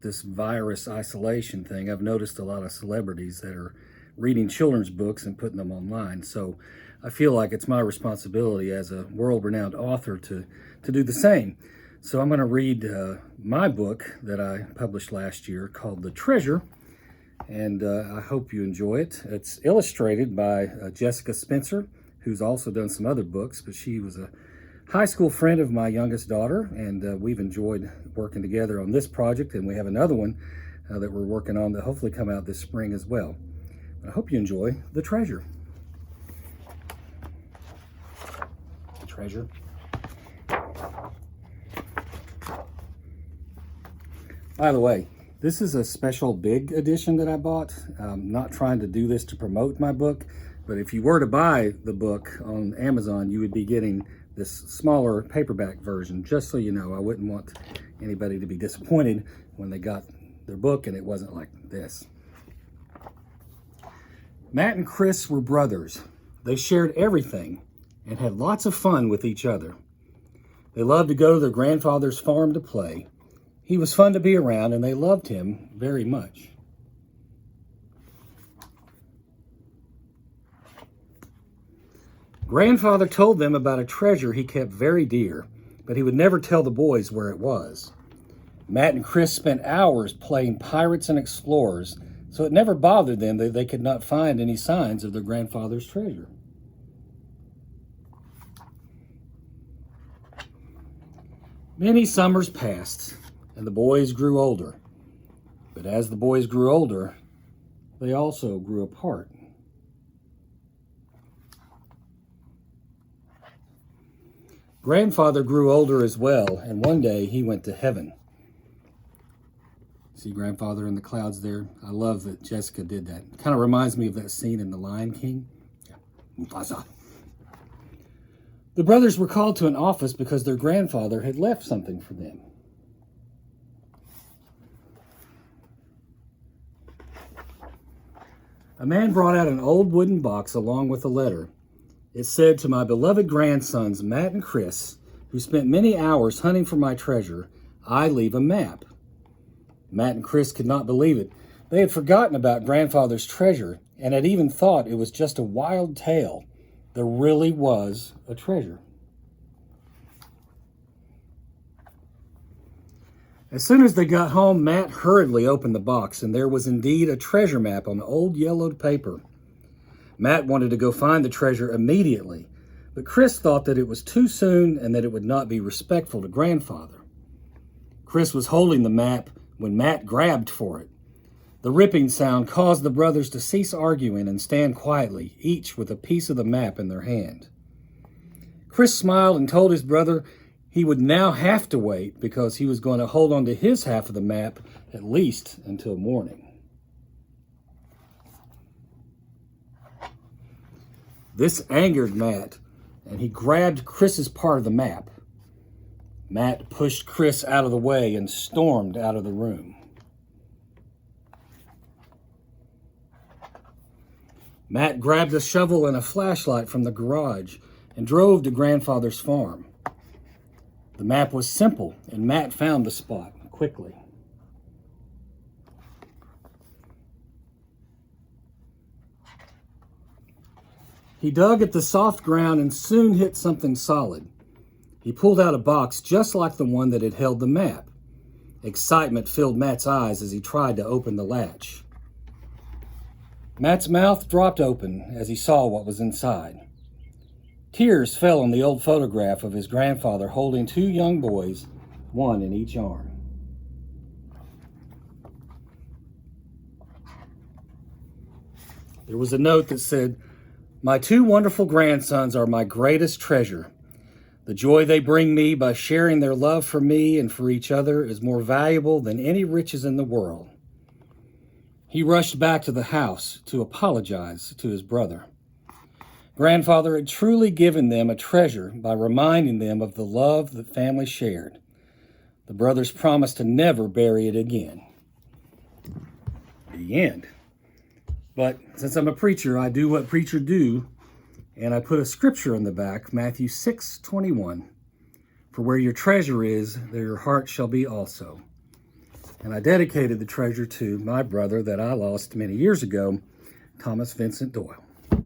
this virus isolation thing, I've noticed a lot of celebrities that are reading children's books and putting them online. So I feel like it's my responsibility as a world-renowned author to do the same. So I'm going to read my book that I published last year called The Treasure, and I hope you enjoy it. It's illustrated by Jessica Spencer, who's also done some other books, but she was a high school friend of my youngest daughter, and we've enjoyed working together on this project, and we have another one that we're working on that hopefully come out this spring as well. I hope you enjoy The Treasure. The Treasure. By the way, this is a special big edition that I bought. I'm not trying to do this to promote my book, but if you were to buy the book on Amazon, you would be getting this smaller paperback version, just so you know. I wouldn't want anybody to be disappointed when they got their book and it wasn't like this. Matt and Chris were brothers. They shared everything and had lots of fun with each other. They loved to go to their grandfather's farm to play. He was fun to be around, and they loved him very much. Grandfather told them about a treasure he kept very dear, but he would never tell the boys where it was. Matt and Chris spent hours playing pirates and explorers, so it never bothered them that they could not find any signs of their grandfather's treasure. Many summers passed, and the boys grew older. But as the boys grew older, they also grew apart. Grandfather grew older as well, and one day he went to heaven. See Grandfather in the clouds there? I love that Jessica did that. It kind of reminds me of that scene in The Lion King. Yeah. Mufasa. The brothers were called to an office because their grandfather had left something for them. A man brought out an old wooden box along with a letter. It said, "To my beloved grandsons, Matt and Chris, who spent many hours hunting for my treasure, I leave a map." Matt and Chris could not believe it. They had forgotten about Grandfather's treasure and had even thought it was just a wild tale. There really was a treasure. As soon as they got home, Matt hurriedly opened the box, and there was indeed a treasure map on old yellowed paper. Matt wanted to go find the treasure immediately, but Chris thought that it was too soon and that it would not be respectful to Grandfather. Chris was holding the map when Matt grabbed for it. The ripping sound caused the brothers to cease arguing and stand quietly, each with a piece of the map in their hand. Chris smiled and told his brother he would now have to wait because he was going to hold on to his half of the map at least until morning. This angered Matt, and he grabbed Chris's part of the map. Matt pushed Chris out of the way and stormed out of the room. Matt grabbed a shovel and a flashlight from the garage and drove to Grandfather's farm. The map was simple, and Matt found the spot quickly. He dug at the soft ground and soon hit something solid. He pulled out a box just like the one that had held the map. Excitement filled Matt's eyes as he tried to open the latch. Matt's mouth dropped open as he saw what was inside. Tears fell on the old photograph of his grandfather holding two young boys, one in each arm. There was a note that said, "My two wonderful grandsons are my greatest treasure. The joy they bring me by sharing their love for me and for each other is more valuable than any riches in the world." He rushed back to the house to apologize to his brother. Grandfather had truly given them a treasure by reminding them of the love that family shared. The brothers promised to never bury it again. The end. But since I'm a preacher, I do what preachers do, and I put a scripture in the back, Matthew 6:21. "For where your treasure is, there your heart shall be also." And I dedicated the treasure to my brother that I lost many years ago, Thomas Vincent Doyle.